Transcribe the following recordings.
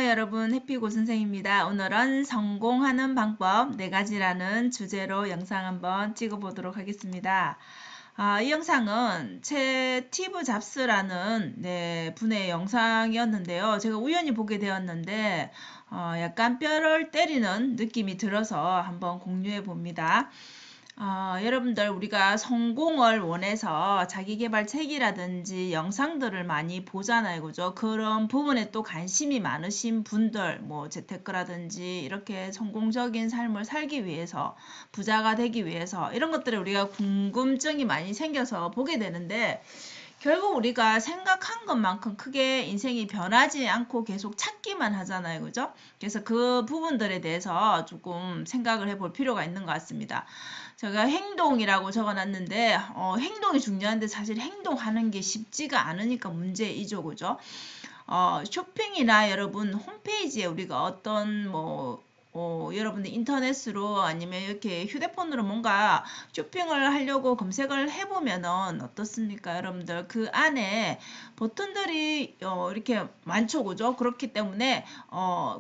안녕하세요 여러분, 해피고 선생입니다. 오늘은 성공하는 방법 4가지라는 주제로 영상 한번 찍어보도록 하겠습니다. 이 영상은 스티브 잡스라는 분의 영상이었는데요. 제가 우연히 보게 되었는데 약간 뼈를 때리는 느낌이 들어서 한번 공유해 봅니다. 여러분들 우리가 성공을 원해서 자기계발 책이라든지 영상들을 많이 보잖아요. 그죠? 그런 부분에 또 관심이 많으신 분들, 뭐 재테크라든지 이렇게 성공적인 삶을 살기 위해서, 부자가 되기 위해서 이런 것들을 우리가 궁금증이 많이 생겨서 보게 되는데 결국 우리가 생각한 것만큼 크게 인생이 변하지 않고 계속 찾기만 하잖아요. 그죠? 그래서 그 부분들에 대해서 조금 생각을 해볼 필요가 있는 것 같습니다. 제가 행동이라고 적어놨는데 행동이 중요한데 사실 행동하는 게 쉽지가 않으니까 문제이죠. 그죠? 쇼핑이나 여러분 홈페이지에 우리가 어떤 여러분들 인터넷으로 아니면 이렇게 휴대폰으로 뭔가 쇼핑을 하려고 검색을 해보면은 어떻습니까? 여러분들 그 안에 버튼들이 이렇게 많죠. 그죠? 그렇기 때문에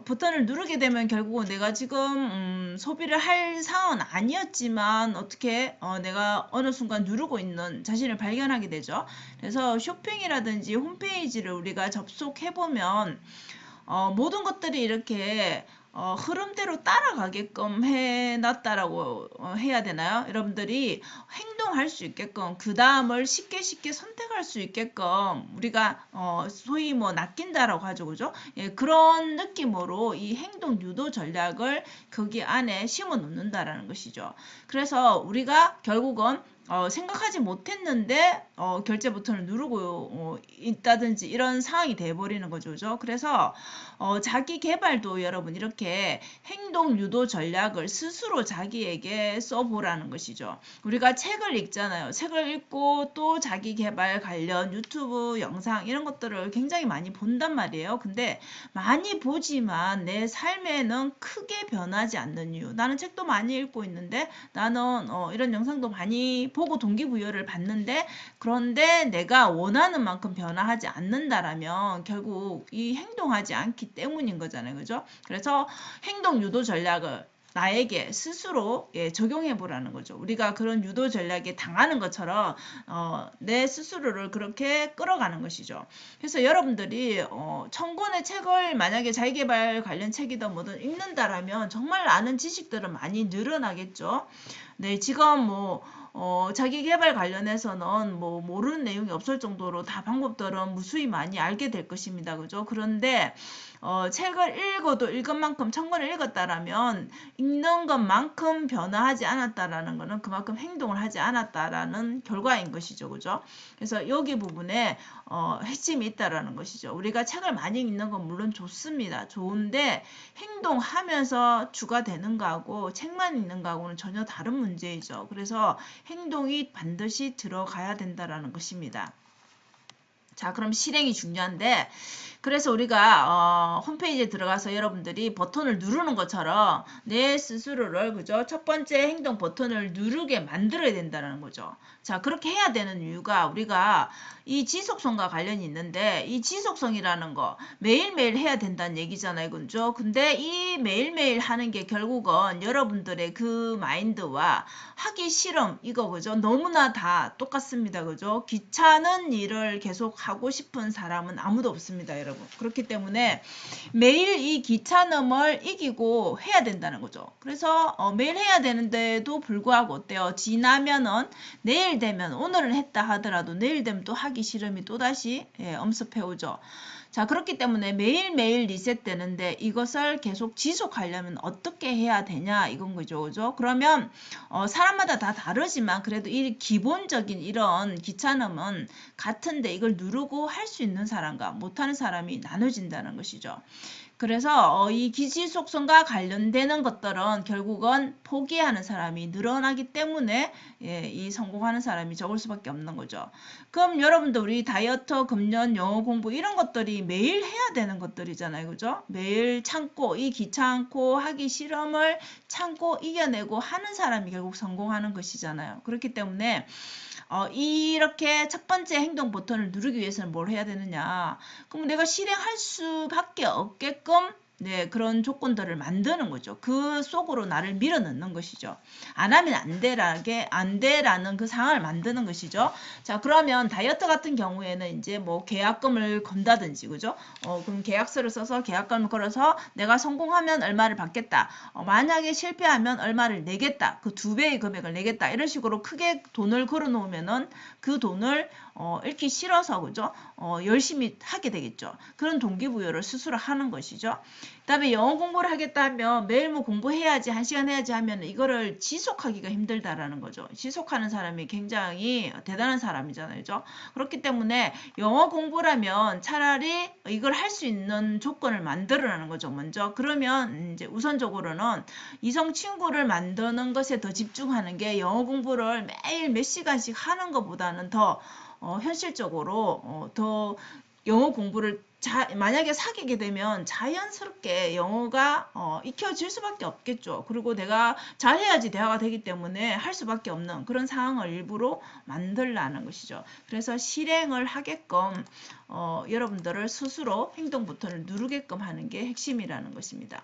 버튼을 누르게 되면 결국은 내가 지금 소비를 할 상황은 아니었지만 어떻게 내가 어느 순간 누르고 있는 자신을 발견하게 되죠. 그래서 쇼핑이라든지 홈페이지를 우리가 접속해보면 모든 것들이 이렇게 흐름대로 따라가게끔 해놨다라고 해야 되나요? 여러분들이 행동할 수 있게끔 그 다음을 쉽게 선택할 수 있게끔 우리가 소위 뭐 낚인다라고 하죠. 그죠? 예, 그런 느낌으로 이 행동 유도 전략을 거기 안에 심어 놓는다라는 것이죠. 그래서 우리가 결국은 생각하지 못했는데 결제 버튼을 누르고 있다든지 이런 상황이 돼버리는 거죠. 그죠? 그래서 자기 개발도 여러분 이렇게 행동 유도 전략을 스스로 자기에게 써보라는 것이죠. 우리가 책을 읽잖아요. 책을 읽고 또 자기 개발 관련 유튜브 영상 이런 것들을 굉장히 많이 본단 말이에요. 근데 많이 보지만 내 삶에는 크게 변하지 않는 이유. 나는 책도 많이 읽고 있는데 나는 이런 영상도 많이 보고 동기부여를 받는데 그런데 내가 원하는 만큼 변화하지 않는다라면 결국 이 행동하지 않기 때문인 거잖아요. 그죠? 그래서 행동 유도 전략을 나에게 스스로 적용해 보라는 거죠. 우리가 그런 유도 전략에 당하는 것처럼 내 스스로를 그렇게 끌어가는 것이죠. 그래서 여러분들이 1000권의 책을 만약에 자기계발 관련 책이든 뭐든 읽는다라면 정말 아는 지식들은 많이 늘어나겠죠. 네, 지금 자기 개발 관련해서는 모르는 내용이 없을 정도로 다 방법들은 무수히 많이 알게 될 것입니다. 그죠? 그런데 책을 읽어도 읽은 만큼 1000권을 읽었다라면 읽는 것만큼 변화하지 않았다라는 것은 그만큼 행동을 하지 않았다라는 결과인 것이죠. 그죠? 그래서 여기 부분에 핵심이 있다라는 것이죠. 우리가 책을 많이 읽는 건 물론 좋습니다. 좋은데 행동하면서 주가 되는 거하고 책만 읽는 거하고는 전혀 다른 문제이죠. 그래서 행동이 반드시 들어가야 된다라는 것입니다. 자, 그럼 실행이 중요한데 그래서 우리가 홈페이지에 들어가서 여러분들이 버튼을 누르는 것처럼 내 스스로를 그죠? 첫 번째 행동 버튼을 누르게 만들어야 된다는 거죠. 자, 그렇게 해야 되는 이유가 우리가 이 지속성과 관련이 있는데 이 지속성이라는 거 매일매일 해야 된다는 얘기잖아요. 그죠? 근데 이 매일매일 하는 게 결국은 여러분들의 그 마인드와 하기 싫음 이거 그죠? 너무나 다 똑같습니다. 그죠? 귀찮은 일을 계속 하고 싶은 사람은 아무도 없습니다. 여러분. 그렇기 때문에 매일 이 귀찮음을 이기고 해야 된다는 거죠. 그래서 매일 해야 되는데도 불구하고 어때요? 지나면은 내일 되면 오늘은 했다 하더라도 내일 되면 또 하기 싫음이 또다시 엄습해 오죠. 자, 그렇기 때문에 매일매일 리셋되는데 이것을 계속 지속하려면 어떻게 해야 되냐 이건 거죠. 그죠? 그러면 사람마다 다 다르지만 그래도 이 기본적인 이런 귀찮음은 같은데 이걸 누르고 할 수 있는 사람과 못하는 사람이 나눠진다는 것이죠. 그래서 이 기지속성과 관련되는 것들은 결국은 포기하는 사람이 늘어나기 때문에 이 성공하는 사람이 적을 수밖에 없는 거죠. 그럼 여러분들 우리 다이어트, 금연, 영어 공부 이런 것들이 매일 해야 되는 것들이잖아요. 그죠? 매일 참고 이 귀찮고 하기 싫음을 참고 이겨내고 하는 사람이 결국 성공하는 것이잖아요. 그렇기 때문에 이렇게 첫 번째 행동 버튼을 누르기 위해서는 뭘 해야 되느냐. 그럼 내가 실행할 수밖에 없게끔 네, 그런 조건들을 만드는 거죠. 그 속으로 나를 밀어넣는 것이죠. 안 하면 안 돼라는 그 상황을 만드는 것이죠. 자, 그러면 다이어트 같은 경우에는 이제 뭐 계약금을 건다든지, 그죠? 그럼 계약서를 써서 계약금을 걸어서 내가 성공하면 얼마를 받겠다. 만약에 실패하면 얼마를 내겠다. 그 2배의 금액을 내겠다. 이런 식으로 크게 돈을 걸어 놓으면은 그 돈을 읽기 싫어서, 그죠? 열심히 하게 되겠죠. 그런 동기부여를 스스로 하는 것이죠. 그다음에 영어 공부를 하겠다 하면 매일 뭐 공부해야지 1시간 해야지 하면 이거를 지속하기가 힘들다라는 거죠. 지속하는 사람이 굉장히 대단한 사람이잖아요. 그죠? 그렇기 때문에 영어 공부라면 차라리 이걸 할 수 있는 조건을 만들어라는 거죠. 먼저 그러면 이제 우선적으로는 이성 친구를 만드는 것에 더 집중하는 게 영어 공부를 매일 몇 시간씩 하는 것보다는 더 현실적으로 더 영어 공부를 만약에 사귀게 되면 자연스럽게 영어가 익혀질 수밖에 없겠죠. 그리고 내가 잘해야지 대화가 되기 때문에 할 수밖에 없는 그런 상황을 일부러 만들라는 것이죠. 그래서 실행을 하게끔 여러분들을 스스로 행동 버튼을 누르게끔 하는 게 핵심이라는 것입니다.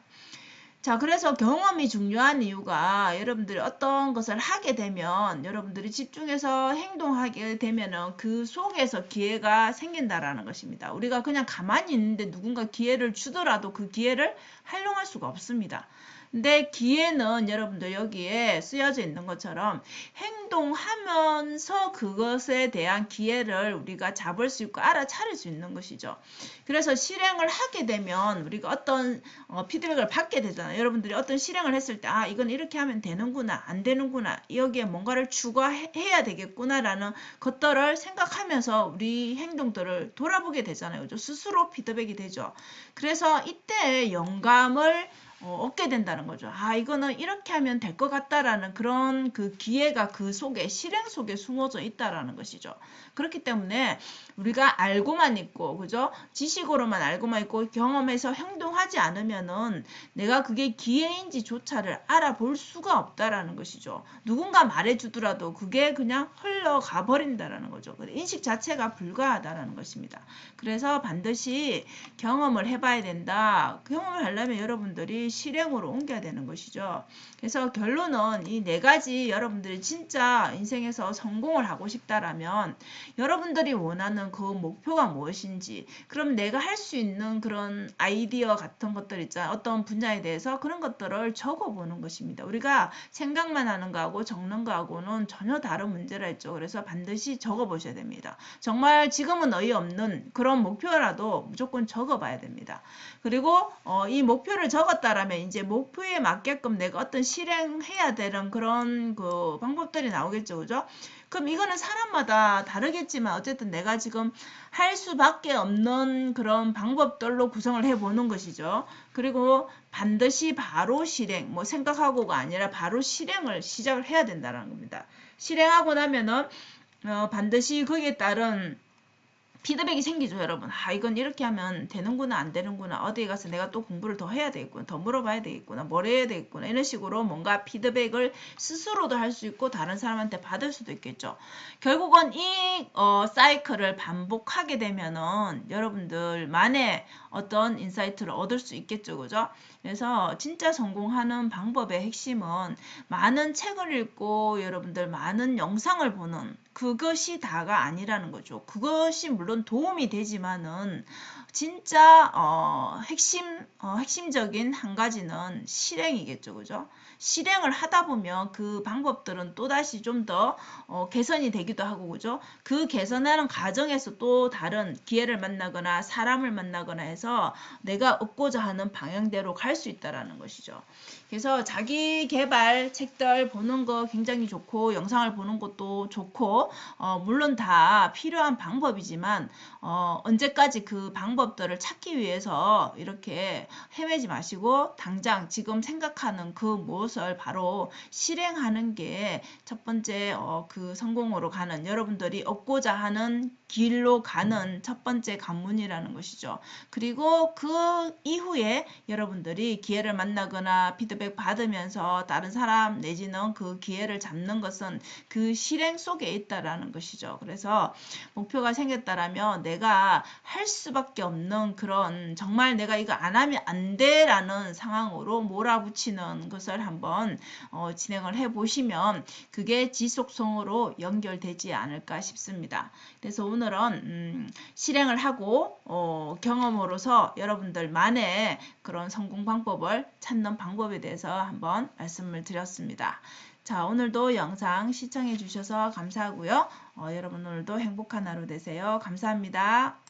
자, 그래서 경험이 중요한 이유가 여러분들이 어떤 것을 하게 되면 여러분들이 집중해서 행동하게 되면은 그 속에서 기회가 생긴다라는 것입니다. 우리가 그냥 가만히 있는데 누군가 기회를 주더라도 그 기회를 활용할 수가 없습니다. 근데 기회는 여러분들 여기에 쓰여져 있는 것처럼 행동하면서 그것에 대한 기회를 우리가 잡을 수 있고 알아차릴 수 있는 것이죠. 그래서 실행을 하게 되면 우리가 어떤 피드백을 받게 되잖아요. 여러분들이 어떤 실행을 했을 때 이건 이렇게 하면 되는구나, 안 되는구나, 여기에 뭔가를 추가해야 되겠구나라는 것들을 생각하면서 우리 행동들을 돌아보게 되잖아요. 그죠? 스스로 피드백이 되죠. 그래서 이때 영감을 얻게 된다는 거죠. 이거는 이렇게 하면 될 것 같다라는 그런 그 기회가 그 속에 실행 속에 숨어져 있다라는 것이죠. 그렇기 때문에 우리가 알고만 있고, 그죠? 지식으로만 알고만 있고 경험해서 행동하지 않으면은 내가 그게 기회인지조차를 알아볼 수가 없다라는 것이죠. 누군가 말해주더라도 그게 그냥 흘러가 버린다라는 거죠. 인식 자체가 불가하다라는 것입니다. 그래서 반드시 경험을 해봐야 된다. 경험을 하려면 여러분들이 실행으로 옮겨야 되는 것이죠. 그래서 결론은 이 4가지 여러분들이 진짜 인생에서 성공을 하고 싶다라면 여러분들이 원하는 그 목표가 무엇인지, 그럼 내가 할 수 있는 그런 아이디어 같은 것들 있잖아요. 어떤 분야에 대해서 그런 것들을 적어보는 것입니다. 우리가 생각만 하는 거하고 적는 거하고는 전혀 다른 문제라 했죠. 그래서 반드시 적어보셔야 됩니다. 정말 지금은 어이없는 그런 목표라도 무조건 적어봐야 됩니다. 그리고 이 목표를 적었다라면 이제 목표에 맞게끔 내가 어떤 실행해야 되는 그런 그 방법들이 나오겠죠. 그죠? 그럼 이거는 사람마다 다르겠지만 어쨌든 내가 지금 할 수밖에 없는 그런 방법들로 구성을 해보는 것이죠. 그리고 반드시 바로 실행, 뭐 생각하고가 아니라 바로 실행을 시작을 해야 된다는 겁니다. 실행하고 나면은 반드시 거기에 따른 피드백이 생기죠, 여러분. 이건 이렇게 하면 되는구나, 안 되는구나. 어디에 가서 내가 또 공부를 더 해야 되겠구나, 더 물어봐야 되겠구나, 뭘 해야 되겠구나. 이런 식으로 뭔가 피드백을 스스로도 할 수 있고 다른 사람한테 받을 수도 있겠죠. 결국은 이 사이클을 반복하게 되면은 여러분들만의 어떤 인사이트를 얻을 수 있겠죠, 그죠? 그래서 진짜 성공하는 방법의 핵심은 많은 책을 읽고 여러분들 많은 영상을 보는 그것이 다가 아니라는 거죠. 그것이 물론 도움이 되지만은 진짜 핵심적인 한 가지는 실행이겠죠. 그죠? 실행을 하다 보면 그 방법들은 또다시 좀 더 개선이 되기도 하고, 그죠? 그 개선하는 과정에서 또 다른 기회를 만나거나 사람을 만나거나 해서 내가 얻고자 하는 방향대로 갈 수 있다라는 것이죠. 그래서 자기 개발 책들 보는 거 굉장히 좋고 영상을 보는 것도 좋고 물론 다 필요한 방법이지만 언제까지 그 방법 방법들을 찾기 위해서 이렇게 헤매지 마시고 당장 지금 생각하는 그 무엇을 바로 실행하는 게 첫 번째 그 성공으로 가는, 여러분들이 얻고자 하는 길로 가는 첫 번째 관문이라는 것이죠. 그리고 그 이후에 여러분들이 기회를 만나거나 피드백 받으면서 다른 사람 내지는 그 기회를 잡는 것은 그 실행 속에 있다라는 것이죠. 그래서 목표가 생겼다라면 내가 할 수밖에 없는 그런, 정말 내가 이거 안 하면 안 돼라는 상황으로 몰아붙이는 것을 한번 진행을 해 보시면 그게 지속성으로 연결되지 않을까 싶습니다. 그래서 오늘은 실행을 하고 경험으로서 여러분들만의 그런 성공 방법을 찾는 방법에 대해서 한번 말씀을 드렸습니다. 자, 오늘도 영상 시청해 주셔서 감사하고요. 여러분 오늘도 행복한 하루 되세요. 감사합니다.